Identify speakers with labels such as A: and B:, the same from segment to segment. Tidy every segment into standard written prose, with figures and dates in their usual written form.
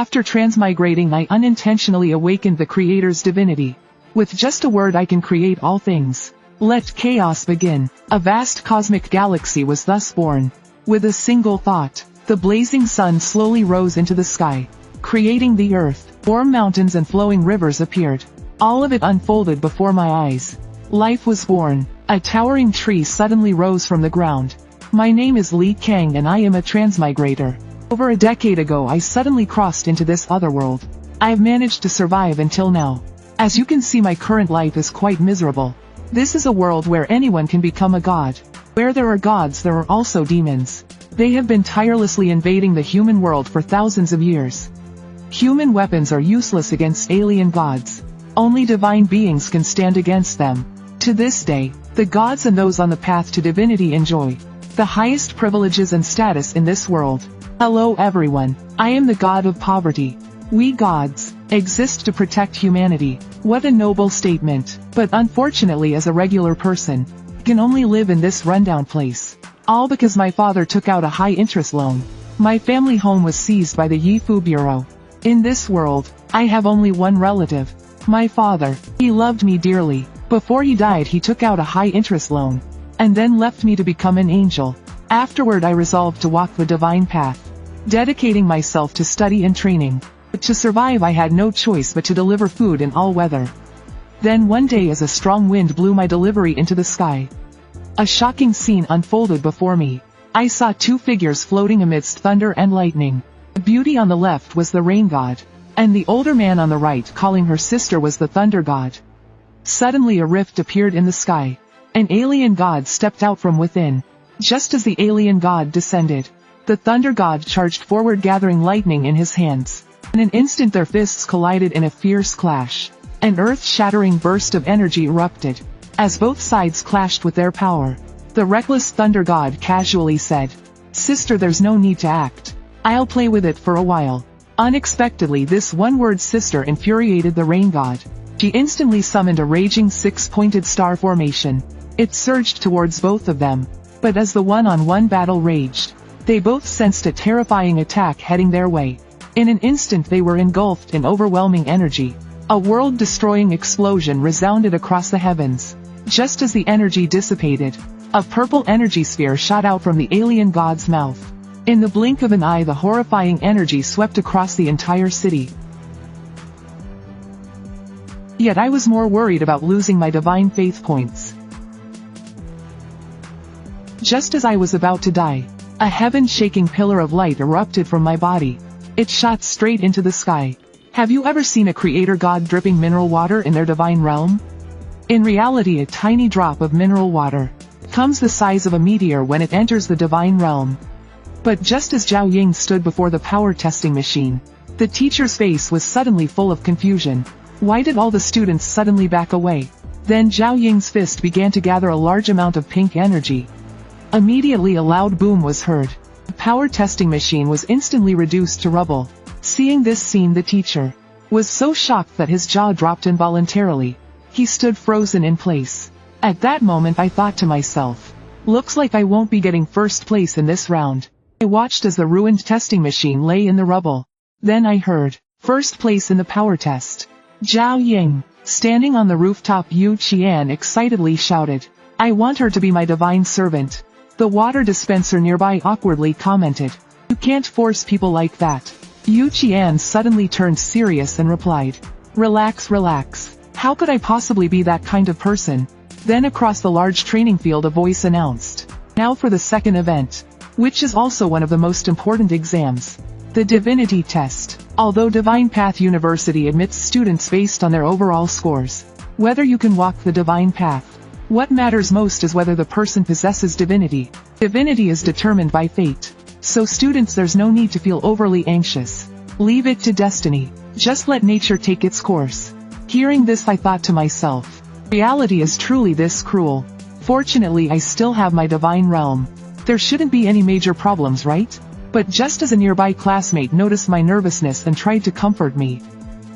A: After transmigrating, I unintentionally awakened the Creator's divinity. With just a word I can create all things. Let chaos begin. A vast cosmic galaxy was thus born. With a single thought, the blazing sun slowly rose into the sky, creating the earth. Warm mountains and flowing rivers appeared. All of it unfolded before my eyes. Life was born. A towering tree suddenly rose from the ground. My name is Li Kang and I am a transmigrator. Over a decade ago I suddenly crossed into this other world. I have managed to survive until now. As you can see, my current life is quite miserable. This is a world where anyone can become a god. Where there are gods there are also demons. They have been tirelessly invading the human world for thousands of years. Human weapons are useless against alien gods. Only divine beings can stand against them. To this day, the gods and those on the path to divinity enjoy the highest privileges and status in this world. Hello everyone, I am the god of poverty. We gods exist to protect humanity. What a noble statement. But unfortunately, as a regular person, I can only live in this rundown place. All because my father took out a high-interest loan. My family home was seized by the Yifu Bureau. In this world, I have only one relative. My father. He loved me dearly. Before he died he took out a high-interest loan, and then left me to become an angel. Afterward I resolved to walk the divine path, dedicating myself to study and training. But to survive I had no choice but to deliver food in all weather. Then one day, as a strong wind blew my delivery into the sky, a shocking scene unfolded before me. I saw two figures floating amidst thunder and lightning. The beauty on the left was the rain god, and the older man on the right, calling her sister, was the thunder god. Suddenly a rift appeared in the sky. An alien god stepped out from within. Just as the alien god descended, the thunder god charged forward, gathering lightning in his hands. In an instant their fists collided in a fierce clash. An earth-shattering burst of energy erupted. As both sides clashed with their power, the reckless thunder god casually said, "Sister, there's no need to act. I'll play with it for a while." Unexpectedly, this one word "sister" infuriated the rain god. She instantly summoned a raging six-pointed star formation. It surged towards both of them. But as the one-on-one battle raged, they both sensed a terrifying attack heading their way. In an instant they were engulfed in overwhelming energy. A world-destroying explosion resounded across the heavens. Just as the energy dissipated, a purple energy sphere shot out from the alien god's mouth. In the blink of an eye, the horrifying energy swept across the entire city. Yet I was more worried about losing my divine faith points. Just as I was about to die, a heaven-shaking pillar of light erupted from my body. It shot straight into the sky. Have you ever seen a creator god dripping mineral water in their divine realm? In reality, a tiny drop of mineral water comes the size of a meteor when it enters the divine realm. But just as Zhao Ying stood before the power testing machine, the teacher's face was suddenly full of confusion. Why did all the students suddenly back away? Then Zhao Ying's fist began to gather a large amount of pink energy. Immediately a loud boom was heard. The power testing machine was instantly reduced to rubble. Seeing this scene, the teacher was so shocked that his jaw dropped involuntarily. He stood frozen in place. At that moment I thought to myself, looks like I won't be getting first place in this round. I watched as the ruined testing machine lay in the rubble. Then I heard, first place in the power test. Zhao Ying. Standing on the rooftop, Yu Qian excitedly shouted, "I want her to be my divine servant." The water dispenser nearby awkwardly commented, "You can't force people like that." Yu Qian suddenly turned serious and replied, "Relax, relax. How could I possibly be that kind of person?" Then across the large training field a voice announced, "Now for the second event, which is also one of the most important exams, the Divinity Test." Although Divine Path University admits students based on their overall scores, whether you can walk the divine path, what matters most is whether the person possesses divinity. Divinity is determined by fate. So students, there's no need to feel overly anxious. Leave it to destiny. Just let nature take its course. Hearing this, I thought to myself, reality is truly this cruel. Fortunately, I still have my divine realm. There shouldn't be any major problems, right? But just as a nearby classmate noticed my nervousness and tried to comfort me,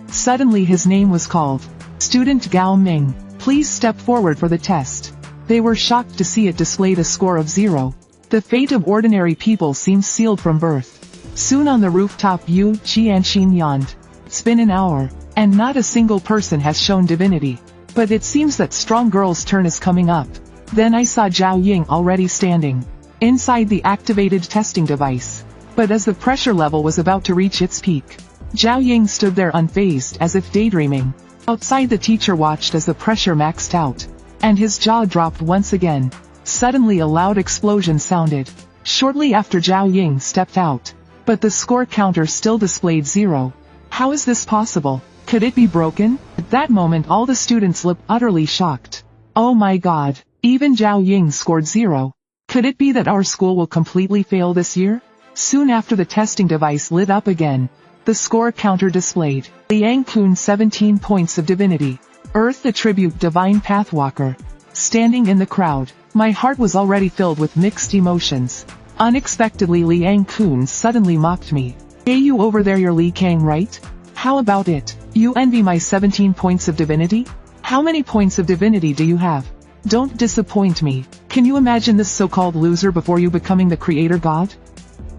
A: suddenly his name was called. "Student Gao Ming, please step forward for the test." They were shocked to see it displayed a score of 0. The fate of ordinary people seems sealed from birth. Soon on the rooftop Yu Qianxin yawned. It's been an hour, and not a single person has shown divinity. But it seems that strong girl's turn is coming up. Then I saw Zhao Ying already standing inside the activated testing device. But as the pressure level was about to reach its peak, Zhao Ying stood there unfazed as if daydreaming. Outside the teacher watched as the pressure maxed out, and his jaw dropped once again. Suddenly a loud explosion sounded, shortly after Zhao Ying stepped out. But the score counter still displayed 0. How is this possible? Could it be broken? At that moment all the students looked utterly shocked. Oh my god, even Zhao Ying scored 0. Could it be that our school will completely fail this year? Soon after the testing device lit up again, the score counter displayed. Liang Kun 17 points of divinity. Earth attribute divine pathwalker. Standing in the crowd, my heart was already filled with mixed emotions. Unexpectedly Liang Kun suddenly mocked me. Hey, you over there, you're Li Kang, right? How about it? You envy my 17 points of divinity? How many points of divinity do you have? Don't disappoint me. Can you imagine this so-called loser before you becoming the creator god?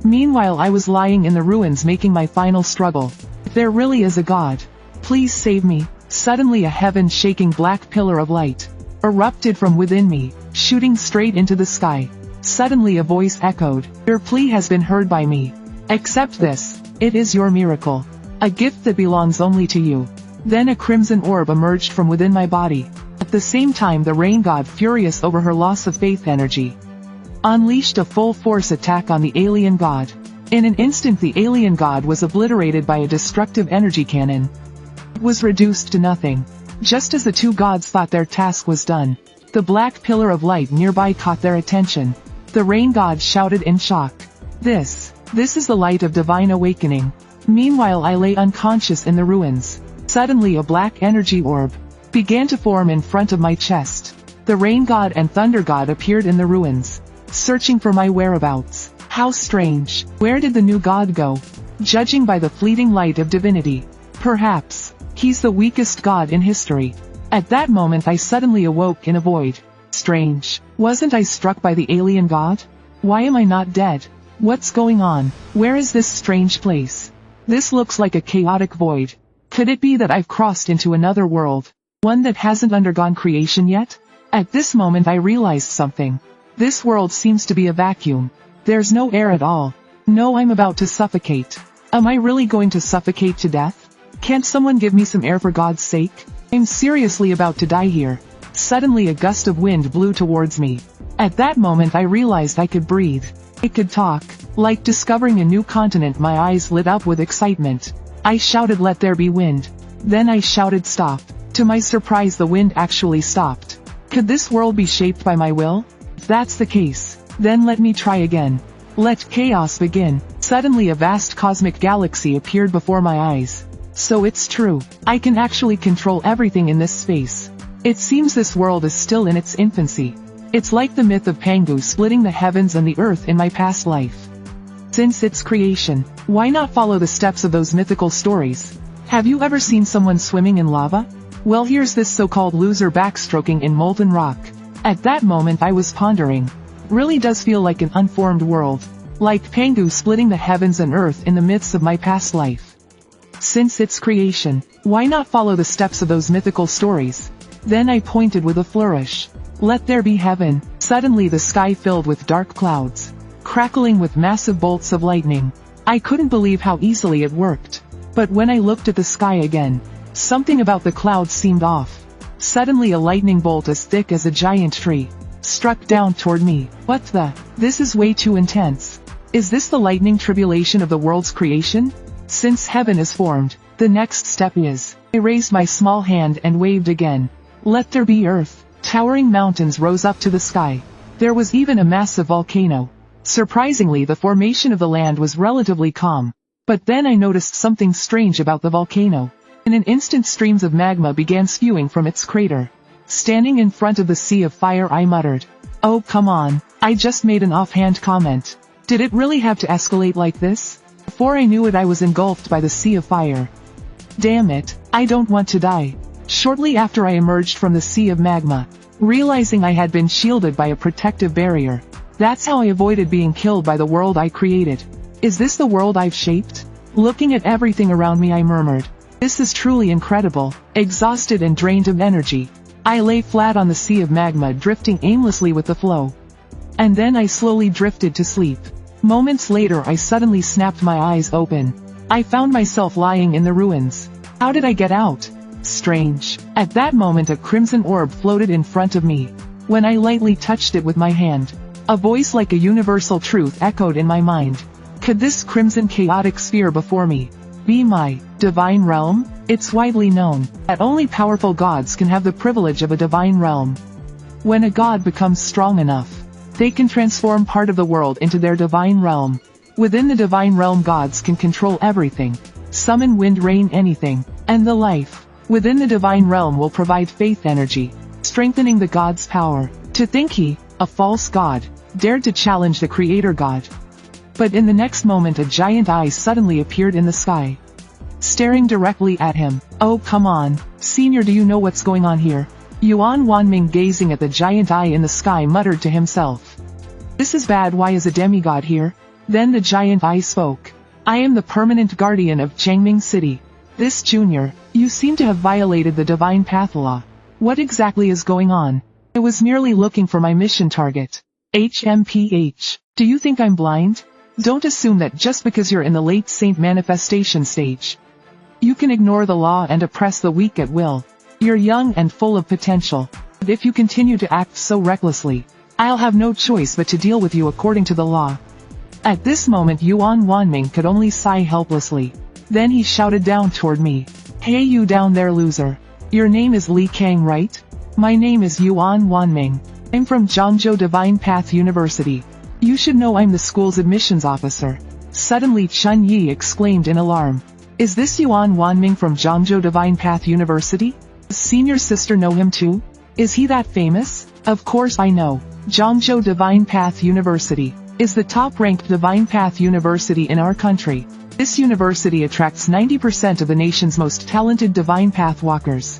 A: Meanwhile I was lying in the ruins making my final struggle. If there really is a god, please save me. Suddenly a heaven-shaking black pillar of light erupted from within me, shooting straight into the sky. Suddenly a voice echoed, "Your plea has been heard by me. Accept this. It is your miracle. A gift that belongs only to you." Then a crimson orb emerged from within my body. At the same time the rain god, furious over her loss of faith energy, unleashed a full-force attack on the alien god. In an instant the alien god was obliterated by a destructive energy cannon. It was reduced to nothing. Just as the two gods thought their task was done, the black pillar of light nearby caught their attention. The rain god shouted in shock. This is the light of divine awakening." Meanwhile I lay unconscious in the ruins. Suddenly a black energy orb began to form in front of my chest. The rain god and thunder god appeared in the ruins, searching for my whereabouts. How strange. Where did the new god go? Judging by the fleeting light of divinity, perhaps he's the weakest god in history. At that moment I suddenly awoke in a void. Strange. Wasn't I struck by the alien god? Why am I not dead? What's going on? Where is this strange place? This looks like a chaotic void. Could it be that I've crossed into another world? One that hasn't undergone creation yet? At this moment I realized something. This world seems to be a vacuum. There's no air at all. No, I'm about to suffocate. Am I really going to suffocate to death? Can't someone give me some air for God's sake? I'm seriously about to die here. Suddenly a gust of wind blew towards me. At that moment I realized I could breathe. I could talk. Like discovering a new continent, my eyes lit up with excitement. I shouted, "Let there be wind." Then I shouted, "Stop." To my surprise the wind actually stopped. Could this world be shaped by my will? If that's the case, then let me try again. Let chaos begin. Suddenly a vast cosmic galaxy appeared before my eyes. So it's true. I can actually control everything in this space. It seems this world is still in its infancy. It's like the myth of Pangu splitting the heavens and the earth in my past life. Since its creation, why not follow the steps of those mythical stories? Have you ever seen someone swimming in lava? Well, here's this so-called loser backstroking in molten rock. At that moment I was pondering. Really does feel like an unformed world. Like Pangu splitting the heavens and earth in the myths of my past life. Since its creation, why not follow the steps of those mythical stories? Then I pointed with a flourish. Let there be heaven. Suddenly the sky filled with dark clouds, crackling with massive bolts of lightning. I couldn't believe how easily it worked. But when I looked at the sky again, something about the clouds seemed off. Suddenly a lightning bolt as thick as a giant tree struck down toward me. What the? This is way too intense. Is this the lightning tribulation of the world's creation? Since heaven is formed, the next step is. I raised my small hand and waved again. Let there be earth. Towering mountains rose up to the sky. There was even a massive volcano. Surprisingly, the formation of the land was relatively calm. But then I noticed something strange about the volcano. In an instant streams of magma began spewing from its crater. Standing in front of the sea of fire I muttered, "Oh come on, I just made an offhand comment. Did it really have to escalate like this?" Before I knew it I was engulfed by the sea of fire. Damn it, I don't want to die. Shortly after I emerged from the sea of magma, realizing I had been shielded by a protective barrier. That's how I avoided being killed by the world I created. Is this the world I've shaped? Looking at everything around me, I murmured. This is truly incredible. Exhausted and drained of energy, I lay flat on the sea of magma, drifting aimlessly with the flow. And then I slowly drifted to sleep. Moments later, I suddenly snapped my eyes open. I found myself lying in the ruins. How did I get out? Strange. At that moment, a crimson orb floated in front of me. When I lightly touched it with my hand, a voice like a universal truth echoed in my mind. Could this crimson chaotic sphere before me be my divine realm? It's widely known that only powerful gods can have the privilege of a divine realm. When a god becomes strong enough, they can transform part of the world into their divine realm. Within the divine realm, gods can control everything, summon wind, rain, anything, and the life within the divine realm will provide faith energy, strengthening the god's power. To think he, a false god, dared to challenge the creator god. But in the next moment, a giant eye suddenly appeared in the sky, staring directly at him. Oh, come on, Senior, do you know what's going on here? Yuan Wanming, gazing at the giant eye in the sky, muttered to himself. This is bad. Why is a demigod here? Then the giant eye spoke. I am the permanent guardian of Changming City. This junior, you seem to have violated the divine path law. What exactly is going on? I was merely looking for my mission target. HMPH. Do you think I'm blind? Don't assume that just because you're in the late saint manifestation stage, you can ignore the law and oppress the weak at will. You're young and full of potential. But if you continue to act so recklessly, I'll have no choice but to deal with you according to the law. At this moment, Yuan Wanming could only sigh helplessly. Then he shouted down toward me. Hey, you down there, loser. Your name is Li Kang, right? My name is Yuan Wanming. I'm from Zhangzhou Divine Path University. You should know I'm the school's admissions officer. Suddenly Chun Yi exclaimed in alarm. Is this Yuan Wanming from Zhangzhou Divine Path University? Does Senior Sister know him too? Is he that famous? Of course I know. Zhangzhou Divine Path University is the top-ranked Divine Path University in our country. This university attracts 90% of the nation's most talented Divine Path walkers.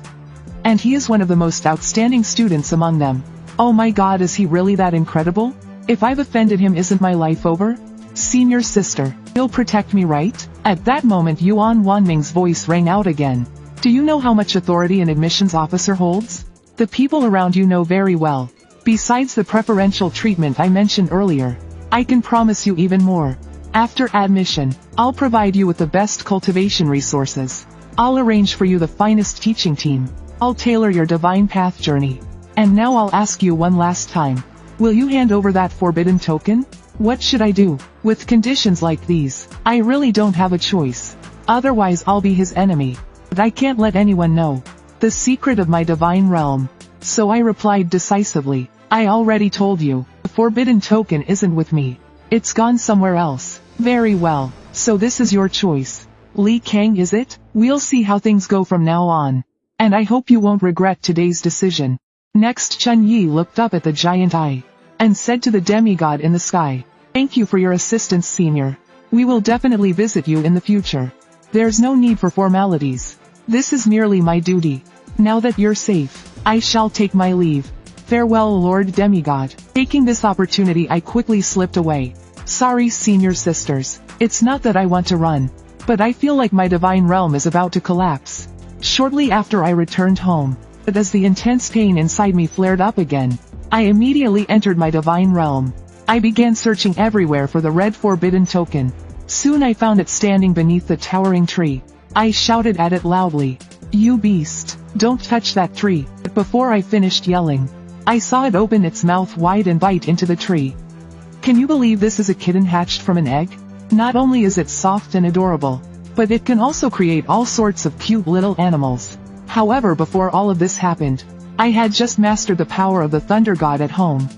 A: And he is one of the most outstanding students among them. Oh my god, is he really that incredible? If I've offended him, isn't my life over? Senior Sister, you'll protect me, right? At that moment, Yuan Wanming's voice rang out again. Do you know how much authority an admissions officer holds? The people around you know very well. Besides the preferential treatment I mentioned earlier, I can promise you even more. After admission, I'll provide you with the best cultivation resources. I'll arrange for you the finest teaching team. I'll tailor your divine path journey. And now I'll ask you one last time. Will you hand over that forbidden token? What should I do? With conditions like these, I really don't have a choice. Otherwise I'll be his enemy. But I can't let anyone know the secret of my divine realm. So I replied decisively. I already told you, the forbidden token isn't with me. It's gone somewhere else. Very well, so this is your choice. Li Kang, is it? We'll see how things go from now on. And I hope you won't regret today's decision. Next, Chun Yi looked up at the giant eye and said to the demigod in the sky, Thank you for your assistance, Senior. We will definitely visit you in the future. There's no need for formalities. This is merely my duty. Now that you're safe, I shall take my leave. Farewell, Lord Demigod. Taking this opportunity, I quickly slipped away. Sorry, Senior Sisters. It's not that I want to run, but I feel like my divine realm is about to collapse. Shortly after, I returned home, but as the intense pain inside me flared up again, I immediately entered my divine realm. I began searching everywhere for the red forbidden token. Soon I found it standing beneath the towering tree. I shouted at it loudly, You beast, don't touch that tree. But before I finished yelling, I saw it open its mouth wide and bite into the tree. Can you believe this is a kitten hatched from an egg? Not only is it soft and adorable, but it can also create all sorts of cute little animals. However, before all of this happened, I had just mastered the power of the Thunder God at home.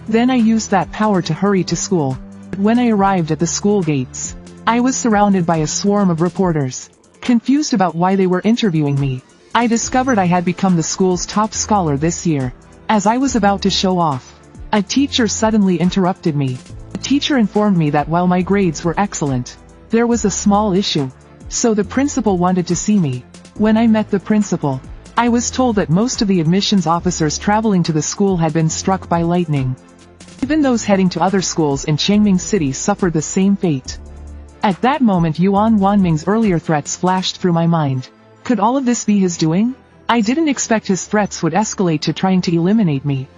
A: Then I used that power to hurry to school. But when I arrived at the school gates, I was surrounded by a swarm of reporters. Confused about why they were interviewing me, I discovered I had become the school's top scholar this year. As I was about to show off, a teacher suddenly interrupted me. The teacher informed me that while my grades were excellent, there was a small issue. So the principal wanted to see me. When I met the principal, I was told that most of the admissions officers traveling to the school had been struck by lightning. Even those heading to other schools in Changming City suffered the same fate. At that moment Yuan Wanming's earlier threats flashed through my mind. Could all of this be his doing? I didn't expect his threats would escalate to trying to eliminate me.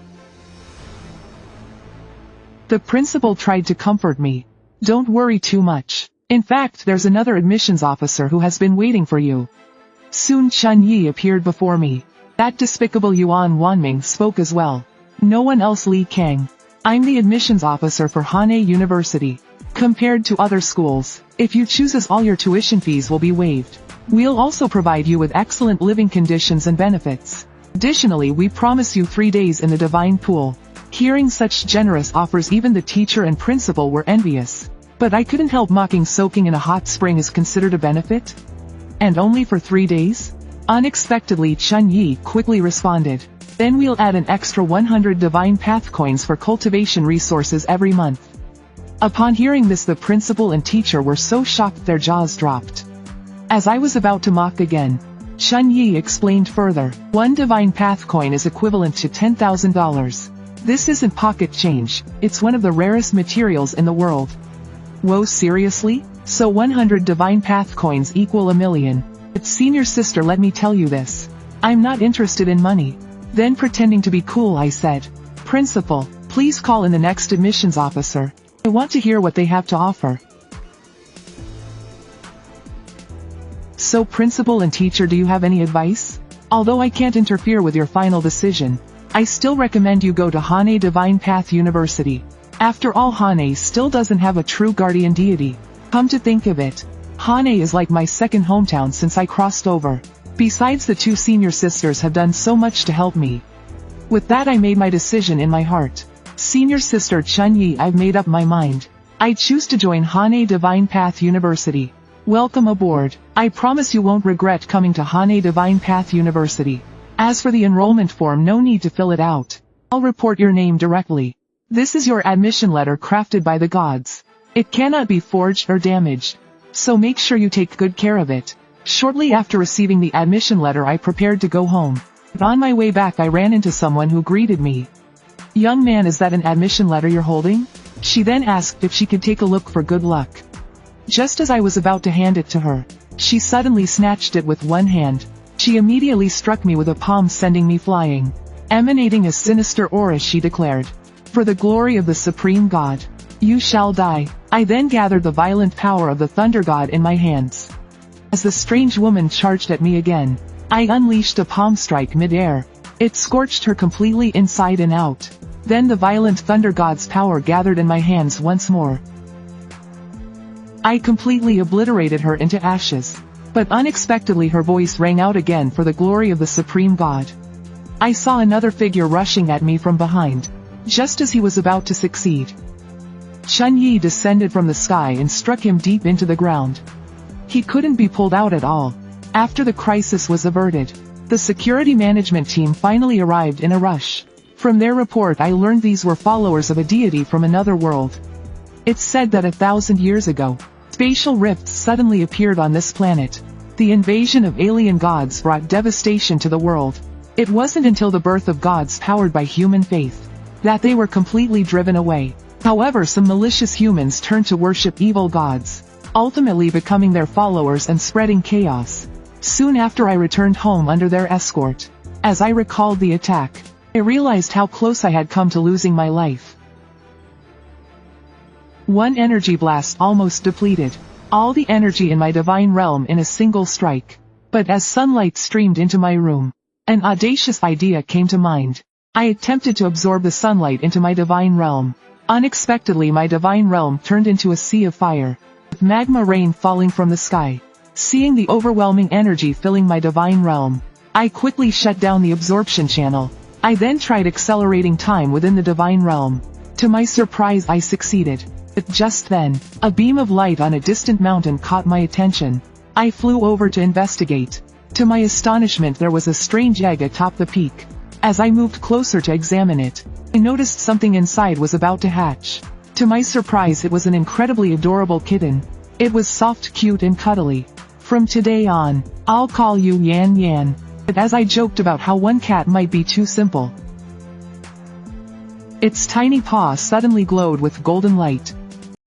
A: The principal tried to comfort me. Don't worry too much. In fact, there's another admissions officer who has been waiting for you. Soon Chun Yi appeared before me. That despicable Yuan Wanming spoke as well. No one else, Li Kang. I'm the admissions officer for Hanei University. Compared to other schools, if you choose us, all your tuition fees will be waived. We'll also provide you with excellent living conditions and benefits. Additionally, we promise you 3 days in the divine pool. Hearing such generous offers, even the teacher and principal were envious. But I couldn't help mocking. Soaking in a hot spring is considered a benefit? And only for 3 days? Unexpectedly, Chun Yi quickly responded. Then we'll add an extra 100 divine path coins for cultivation resources every month. Upon hearing this, the principal and teacher were so shocked their jaws dropped. As I was about to mock again, Chun Yi explained further. 1 divine path coin is equivalent to $10,000. This isn't pocket change, it's one of the rarest materials in the world. Whoa, seriously? So 100 divine path coins equal $1 million. But senior sister, let me tell you this. I'm not interested in money. Then pretending to be cool, I said, Principal, please call in the next admissions officer. I want to hear what they have to offer. So principal and teacher, do you have any advice? Although I can't interfere with your final decision, I still recommend you go to Hanei Divine Path University. After all, Hanei still doesn't have a true guardian deity. Come to think of it, Hanei is like my second hometown since I crossed over. Besides, the 2 senior sisters have done so much to help me. With that, I made my decision in my heart. Senior sister Chun Yi, I've made up my mind. I choose to join Hanei Divine Path University. Welcome aboard. I promise you won't regret coming to Hanei Divine Path University. As for the enrollment form, no need to fill it out. I'll report your name directly. This is your admission letter crafted by the gods. It cannot be forged or damaged. So make sure you take good care of it. Shortly after receiving the admission letter, I prepared to go home. But on my way back, I ran into someone who greeted me. Young man, is that an admission letter you're holding? She then asked if she could take a look for good luck. Just as I was about to hand it to her, she suddenly snatched it with one hand. She immediately struck me with a palm, sending me flying. Emanating a sinister aura, she declared, "For the glory of the Supreme God, you shall die." I then gathered the violent power of the Thunder God in my hands. As the strange woman charged at me again, I unleashed a palm strike mid-air. It scorched her completely inside and out. Then the violent Thunder God's power gathered in my hands once more. I completely obliterated her into ashes. But unexpectedly her voice rang out again, "For the glory of the Supreme God." I saw another figure rushing at me from behind. Just as he was about to succeed, Chun Yi descended from the sky and struck him deep into the ground. He couldn't be pulled out at all. After the crisis was averted, the security management team finally arrived in a rush. From their report, I learned these were followers of a deity from another world. It's said that 1,000 years ago, spatial rifts suddenly appeared on this planet. The invasion of alien gods brought devastation to the world. It wasn't until the birth of gods powered by human faith that they were completely driven away. However, some malicious humans turned to worship evil gods, ultimately becoming their followers and spreading chaos. Soon after, I returned home under their escort. As I recalled the attack, I realized how close I had come to losing my life. One energy blast almost depleted all the energy in my divine realm in a single strike. But as sunlight streamed into my room, an audacious idea came to mind. I attempted to absorb the sunlight into my divine realm. Unexpectedly, my divine realm turned into a sea of fire, with magma rain falling from the sky. Seeing the overwhelming energy filling my divine realm, I quickly shut down the absorption channel. I then tried accelerating time within the divine realm. To my surprise, I succeeded. But just then, a beam of light on a distant mountain caught my attention. I flew over to investigate. To my astonishment, there was a strange egg atop the peak. As I moved closer to examine it, I noticed something inside was about to hatch. To my surprise, it was an incredibly adorable kitten. It was soft, cute, and cuddly. From today on, I'll call you Yan Yan. But as I joked about how one cat might be too simple, its tiny paw suddenly glowed with golden light.